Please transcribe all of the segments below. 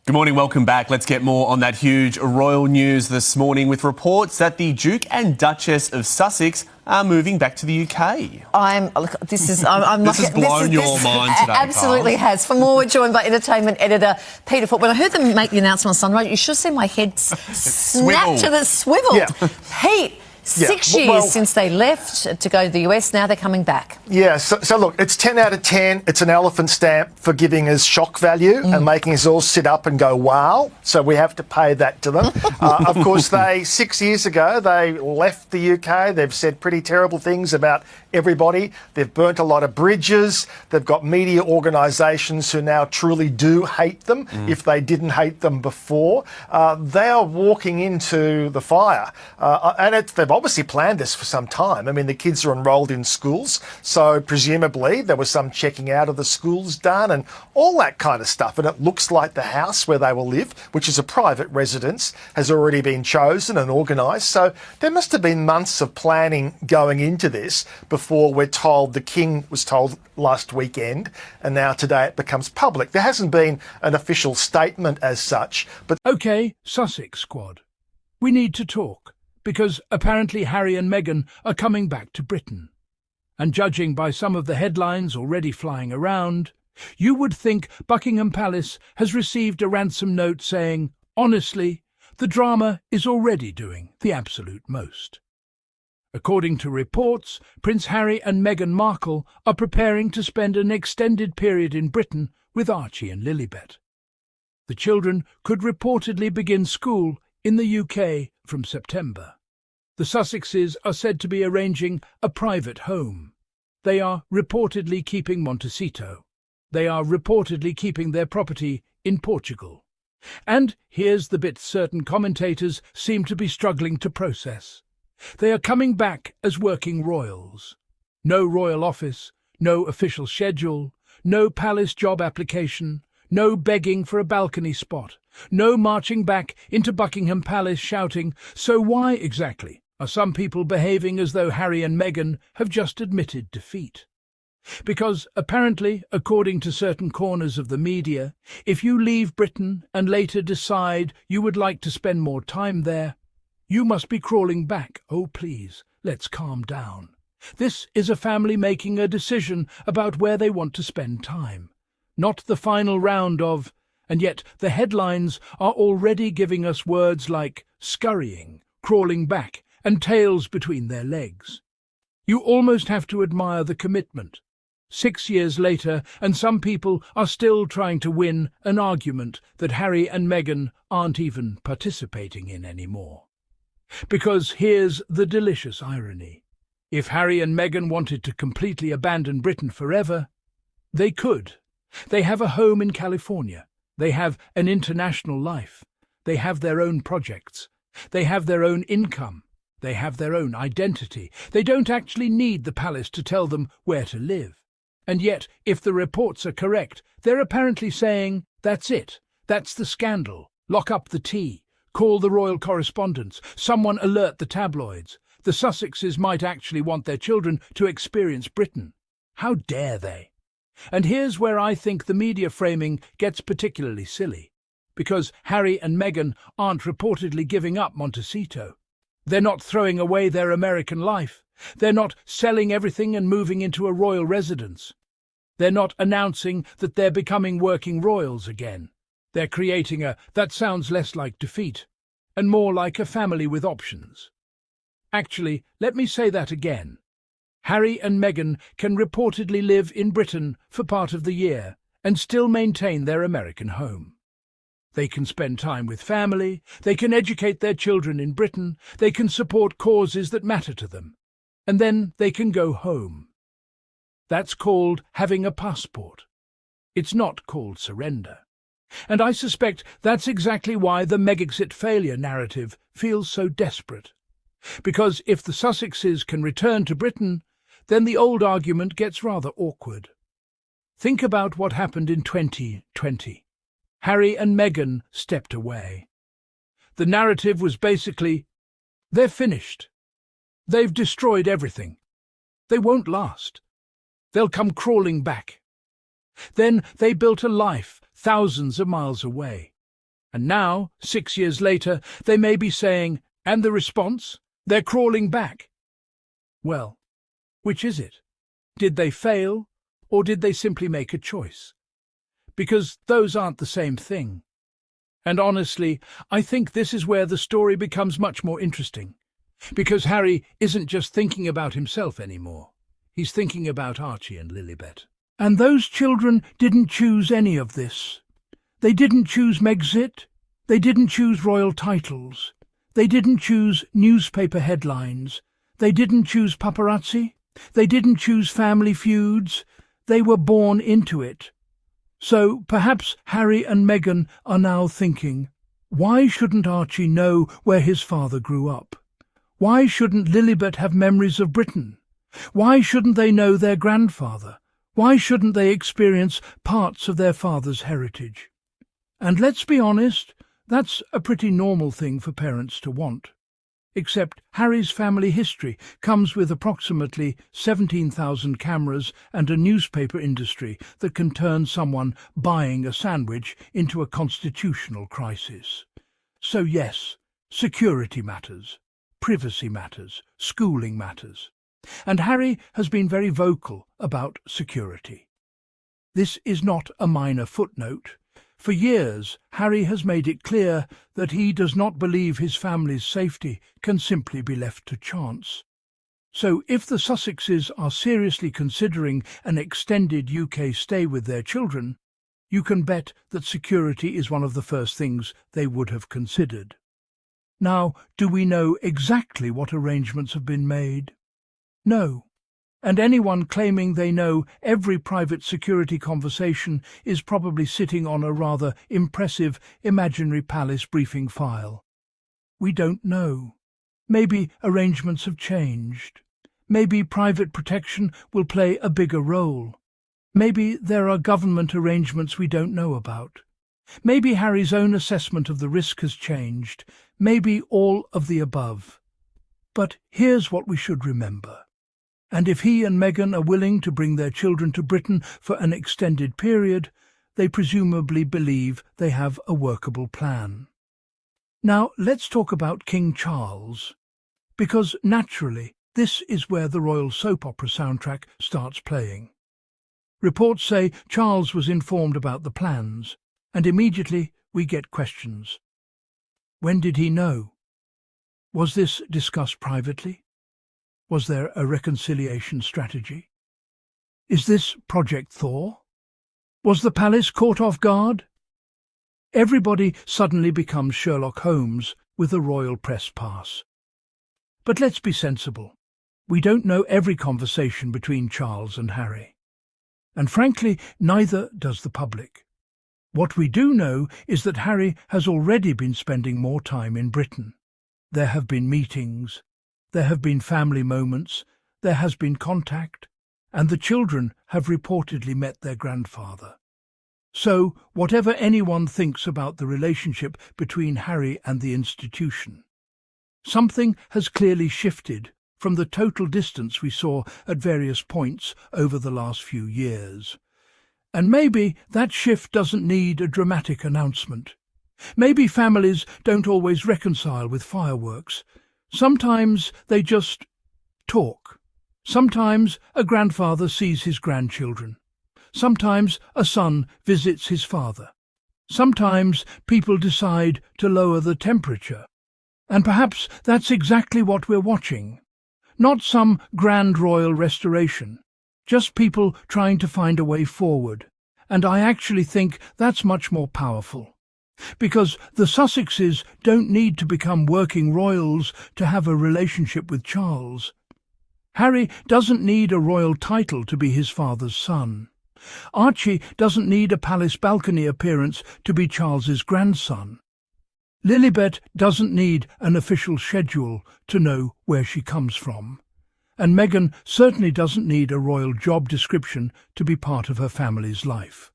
Good morning, welcome back. Let's get more on that huge royal news this morning with reports that the Duke and Duchess of Sussex are moving back to the UK. This has blown your mind today, absolutely Carl. has. For more, we're joined by entertainment editor Peter Foote. When I heard them make the announcement on Sunrise, you should have seen my head snap to the swivel. Yeah. Pete, 6 years since they left to go to the US, now they're coming back. Yeah, so look, it's 10 out of 10. It's an elephant stamp for giving us shock value and making us all sit up and go, wow. So we have to pay that to them. Of course, 6 years ago, they left the UK. They've said pretty terrible things about everybody. They've burnt a lot of bridges. They've got media organisations who now truly do hate them, if they didn't hate them before. They are walking into the fire. And they've obviously planned this for some time. I mean, the kids are enrolled in schools, so presumably there was some checking out of the schools done and all that kind of stuff. And it looks like the house where they will live, which is a private residence, has already been chosen and organised. So there must have been months of planning going into this before we're told. The King was told last weekend, and now today it becomes public. There hasn't been an official statement as such, but... OK, Sussex squad. We need to talk, because apparently Harry and Meghan are coming back to Britain. And judging by some of the headlines already flying around, you would think Buckingham Palace has received a ransom note saying, honestly, the drama is already doing the absolute most. According to reports, Prince Harry and Meghan Markle are preparing to spend an extended period in Britain with Archie and Lilibet. The children could reportedly begin school in the UK from September. The Sussexes are said to be arranging a private home. They are reportedly keeping Montecito. They are reportedly keeping their property in Portugal. And here's the bit certain commentators seem to be struggling to process. They are coming back as working royals. No royal office, no official schedule, no palace job application, no begging for a balcony spot, no marching back into Buckingham Palace shouting, so why exactly are some people behaving as though Harry and Meghan have just admitted defeat? Because apparently, according to certain corners of the media, if you leave Britain and later decide you would like to spend more time there, you must be crawling back. Oh, please, let's calm down. This is a family making a decision about where they want to spend time, not the final round of... And yet the headlines are already giving us words like scurrying, crawling back, and tails between their legs. You almost have to admire the commitment. 6 years later, and some people are still trying to win an argument that Harry and Meghan aren't even participating in anymore. Because here's the delicious irony. If Harry and Meghan wanted to completely abandon Britain forever, they could. They have a home in California. They have an international life. They have their own projects. They have their own income. They have their own identity. They don't actually need the palace to tell them where to live. And yet, if the reports are correct, they're apparently saying, that's it. That's the scandal. Lock up the tea. Call the royal correspondents. Someone alert the tabloids. The Sussexes might actually want their children to experience Britain. How dare they? And here's where I think the media framing gets particularly silly. Because Harry and Meghan aren't reportedly giving up Montecito. They're not throwing away their American life. They're not selling everything and moving into a royal residence. They're not announcing that they're becoming working royals again. They're creating that sounds less like defeat, and more like a family with options. Actually, let me say that again. Harry and Meghan can reportedly live in Britain for part of the year and still maintain their American home. They can spend time with family, they can educate their children in Britain, they can support causes that matter to them, and then they can go home. That's called having a passport. It's not called surrender. And I suspect that's exactly why the Megxit failure narrative feels so desperate. Because if the Sussexes can return to Britain, then the old argument gets rather awkward. Think about what happened in 2020. Harry and Meghan stepped away. The narrative was basically, they're finished. They've destroyed everything. They won't last. They'll come crawling back. Then they built a life thousands of miles away. And now, 6 years later, they may be saying, and the response? They're crawling back. Well, which is it? Did they fail, or did they simply make a choice? Because those aren't the same thing. And honestly, I think this is where the story becomes much more interesting. Because Harry isn't just thinking about himself anymore. He's thinking about Archie and Lilibet. And those children didn't choose any of this. They didn't choose Megxit. They didn't choose royal titles. They didn't choose newspaper headlines. They didn't choose paparazzi. They didn't choose family feuds. They were born into it. So perhaps Harry and Meghan are now thinking, why shouldn't Archie know where his father grew up? Why shouldn't Lilibet have memories of Britain? Why shouldn't they know their grandfather? Why shouldn't they experience parts of their father's heritage? And let's be honest, that's a pretty normal thing for parents to want. Except Harry's family history comes with approximately 17,000 cameras and a newspaper industry that can turn someone buying a sandwich into a constitutional crisis. So yes, security matters, privacy matters, schooling matters. And Harry has been very vocal about security. This is not a minor footnote. For years, Harry has made it clear that he does not believe his family's safety can simply be left to chance. So if the Sussexes are seriously considering an extended UK stay with their children, you can bet that security is one of the first things they would have considered. Now, do we know exactly what arrangements have been made? No. And anyone claiming they know every private security conversation is probably sitting on a rather impressive imaginary palace briefing file. We don't know. Maybe arrangements have changed. Maybe private protection will play a bigger role. Maybe there are government arrangements we don't know about. Maybe Harry's own assessment of the risk has changed. Maybe all of the above. But here's what we should remember. And if he and Meghan are willing to bring their children to Britain for an extended period, they presumably believe they have a workable plan. Now, let's talk about King Charles, because naturally, this is where the royal soap opera soundtrack starts playing. Reports say Charles was informed about the plans, and immediately we get questions. When did he know? Was this discussed privately? Was there a reconciliation strategy? Is this Project Thor? Was the palace caught off guard? Everybody suddenly becomes Sherlock Holmes with a royal press pass. But let's be sensible. We don't know every conversation between Charles and Harry. And frankly, neither does the public. What we do know is that Harry has already been spending more time in Britain. There have been meetings. There have been family moments, there has been contact, and the children have reportedly met their grandfather. So, whatever anyone thinks about the relationship between Harry and the institution, something has clearly shifted from the total distance we saw at various points over the last few years. And maybe that shift doesn't need a dramatic announcement. Maybe families don't always reconcile with fireworks. Sometimes they just talk. Sometimes a grandfather sees his grandchildren. Sometimes a son visits his father. Sometimes people decide to lower the temperature. And perhaps that's exactly what we're watching. Not some grand royal restoration, just people trying to find a way forward. And I actually think that's much more powerful. Because the Sussexes don't need to become working royals to have a relationship with Charles. Harry doesn't need a royal title to be his father's son. Archie doesn't need a palace balcony appearance to be Charles's grandson. Lilibet doesn't need an official schedule to know where she comes from. And Meghan certainly doesn't need a royal job description to be part of her family's life.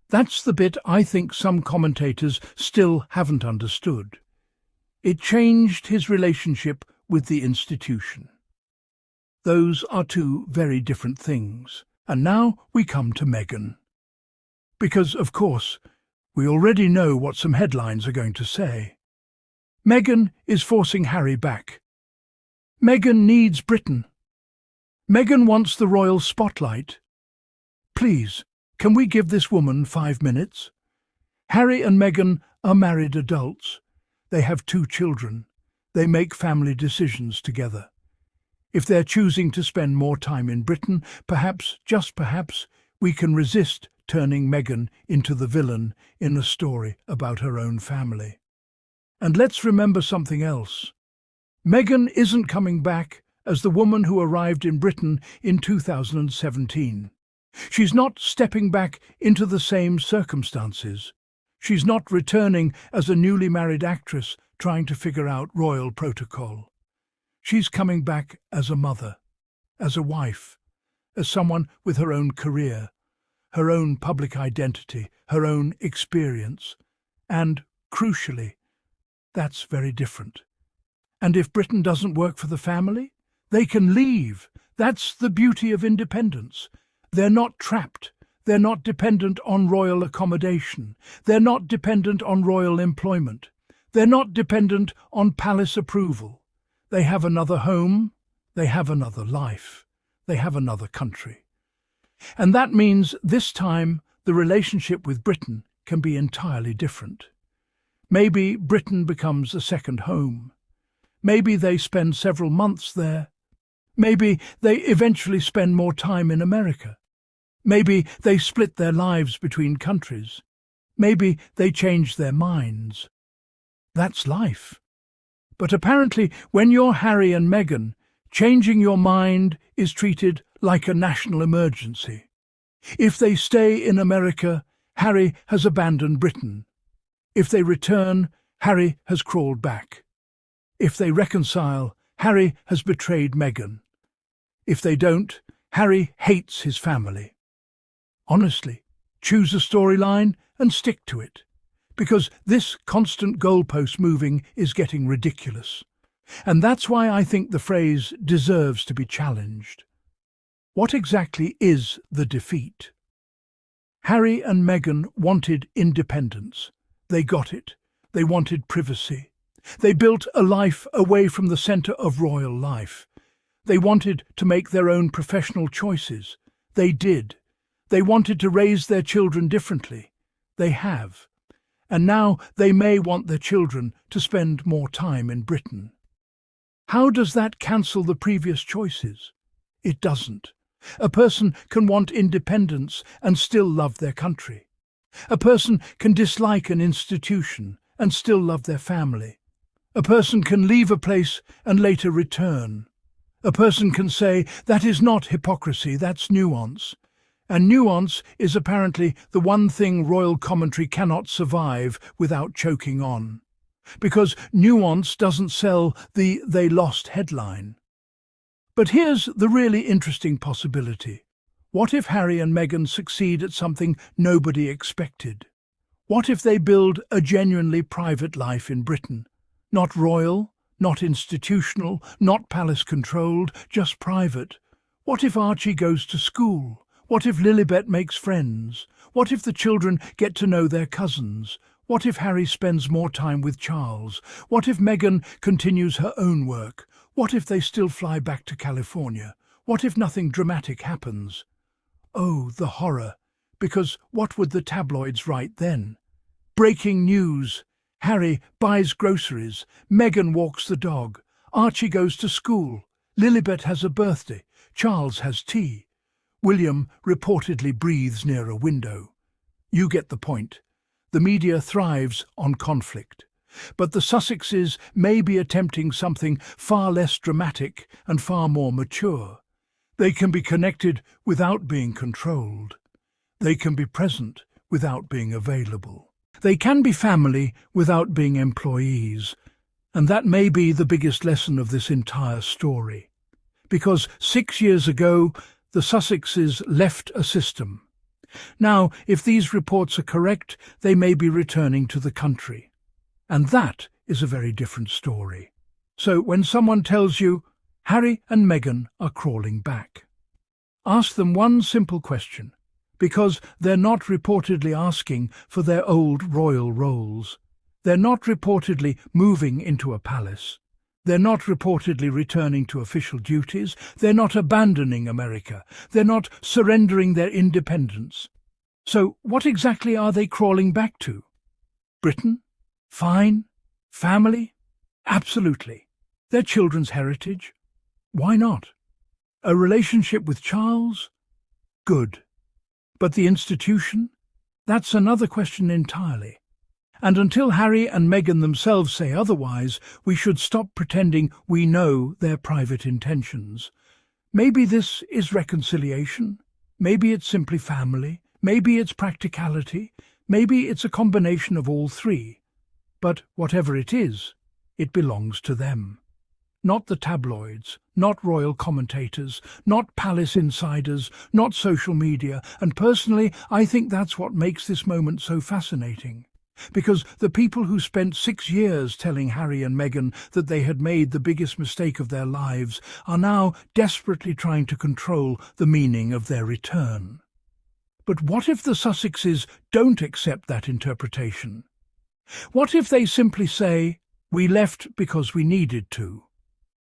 That's the bit I think some commentators still haven't understood. It changed his relationship with the institution. Those are two very different things. And now we come to Meghan. Because, of course, We already know what some headlines are going to say. Meghan is forcing Harry back. Meghan needs Britain. Meghan wants the royal spotlight. Please, can we give this woman 5 minutes? Harry and Meghan are married adults. They have 2 children. They make family decisions together. If they're choosing to spend more time in Britain, perhaps, just perhaps, we can resist turning Meghan into the villain in a story about her own family. And let's remember something else. Meghan isn't coming back as the woman who arrived in Britain in 2017. She's not stepping back into the same circumstances. She's not returning as a newly married actress trying to figure out royal protocol. She's coming back as a mother, as a wife, as someone with her own career, her own public identity, her own experience. And, crucially, that's very different. And if Britain doesn't work for the family, they can leave. That's the beauty of independence. They're not trapped. They're not dependent on royal accommodation. They're not dependent on royal employment. They're not dependent on palace approval. They have another home. They have another life. They have another country. And that means this time the relationship with Britain can be entirely different. Maybe Britain becomes a second home. Maybe they spend several months there. Maybe they eventually spend more time in America. Maybe they split their lives between countries. Maybe they change their minds. That's life. But apparently, when you're Harry and Meghan, changing your mind is treated like a national emergency. If they stay in America, Harry has abandoned Britain. If they return, Harry has crawled back. If they reconcile, Harry has betrayed Meghan. If they don't, Harry hates his family. Honestly, choose a storyline and stick to it, because this constant goalpost moving is getting ridiculous. And that's why I think the phrase deserves to be challenged. What exactly is the defeat? Harry and Meghan wanted independence. They got it. They wanted privacy. They built a life away from the centre of royal life. They wanted to make their own professional choices. They did. They wanted to raise their children differently. They have. And now they may want their children to spend more time in Britain. How does that cancel the previous choices? It doesn't. A person can want independence and still love their country. A person can dislike an institution and still love their family. A person can leave a place and later return. A person can say, that is not hypocrisy, that's nuance. And nuance is apparently the one thing royal commentary cannot survive without choking on. Because nuance doesn't sell the "they lost" headline. But here's the really interesting possibility. What if Harry and Meghan succeed at something nobody expected? What if they build a genuinely private life in Britain? Not royal, not institutional, not palace-controlled, just private. What if Archie goes to school? What if Lilibet makes friends? What if the children get to know their cousins? What if Harry spends more time with Charles? What if Meghan continues her own work? What if they still fly back to California? What if nothing dramatic happens? Oh, the horror! Because what would the tabloids write then? Breaking news! Harry buys groceries, Meghan walks the dog, Archie goes to school, Lilibet has a birthday, Charles has tea. William reportedly breathes near a window. You get the point. The media thrives on conflict. But the Sussexes may be attempting something far less dramatic and far more mature. They can be connected without being controlled. They can be present without being available. They can be family without being employees. And that may be the biggest lesson of this entire story. Because 6 years ago, the Sussexes left a system. Now, if these reports are correct, they may be returning to the country. And that is a very different story. So when someone tells you, Harry and Meghan are crawling back, ask them one simple question. because they're not reportedly asking for their old royal roles. They're not reportedly moving into a palace. They're not reportedly returning to official duties. They're not abandoning America. They're not surrendering their independence. So what exactly are they crawling back to? Britain? Fine. Family? Absolutely. Their children's heritage? Why not? A relationship with Charles? Good. But the institution? That's another question entirely. And until Harry and Meghan themselves say otherwise, we should stop pretending we know their private intentions. Maybe this is reconciliation. Maybe it's simply family. Maybe it's practicality. Maybe it's a combination of all three. But whatever it is, it belongs to them. Not the tabloids, not royal commentators, not palace insiders, not social media, and personally I think that's what makes this moment so fascinating. Because the people who spent 6 years telling Harry and Meghan that they had made the biggest mistake of their lives are now desperately trying to control the meaning of their return. But what if the Sussexes don't accept that interpretation? What if they simply say, "We left because we needed to.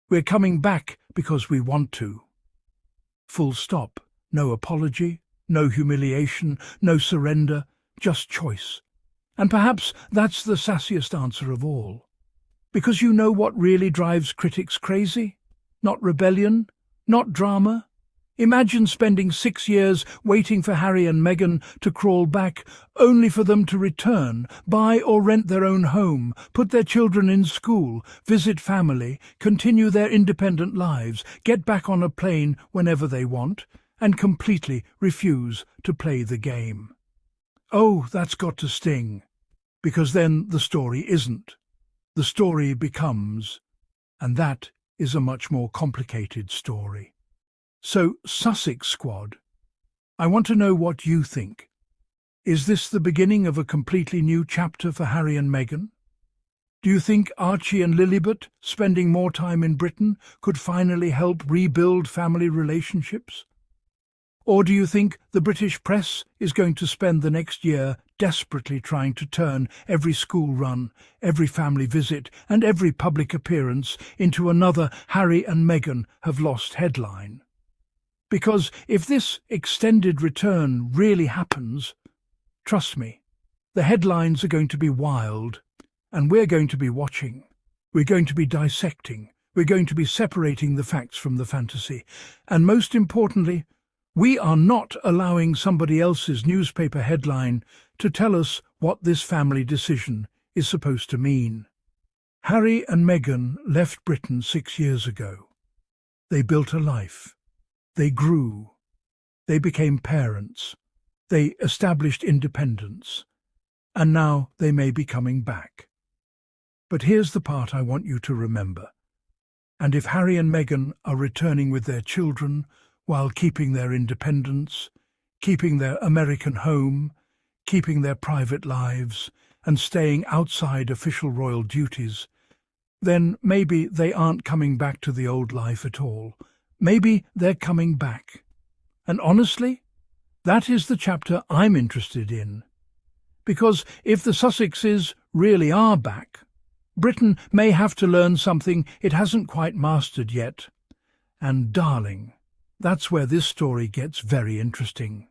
We're coming back because we want to." Full stop. No apology, no humiliation, no surrender, just choice. And perhaps that's the sassiest answer of all. Because you know what really drives critics crazy? Not rebellion, not drama. Imagine spending 6 years waiting for Harry and Meghan to crawl back, only for them to return, buy or rent their own home, put their children in school, visit family, continue their independent lives, get back on a plane whenever they want, and completely refuse to play the game. Oh, that's got to sting, because then the story isn't. The story becomes, and that is a much more complicated story. So, Sussex Squad, I want to know what you think. Is this the beginning of a completely new chapter for Harry and Meghan? Do you think Archie and Lilibet spending more time in Britain could finally help rebuild family relationships? Or do you think the British press is going to spend the next year desperately trying to turn every school run, every family visit, and every public appearance into another Harry and Meghan have lost headline? Because if this extended return really happens, trust me, the headlines are going to be wild, and we're going to be watching. We're going to be dissecting. We're going to be separating the facts from the fantasy. And most importantly, we are not allowing somebody else's newspaper headline to tell us what this family decision is supposed to mean. Harry and Meghan left Britain 6 years ago. They built a life. They grew. They became parents. They established independence. And now they may be coming back. But here's the part I want you to remember. And if Harry and Meghan are returning with their children, while keeping their independence, keeping their American home, keeping their private lives, and staying outside official royal duties, then maybe they aren't coming back to the old life at all. Maybe they're coming back. And honestly, that is the chapter I'm interested in. Because if the Sussexes really are back, Britain may have to learn something it hasn't quite mastered yet. And darling, that's where this story gets very interesting.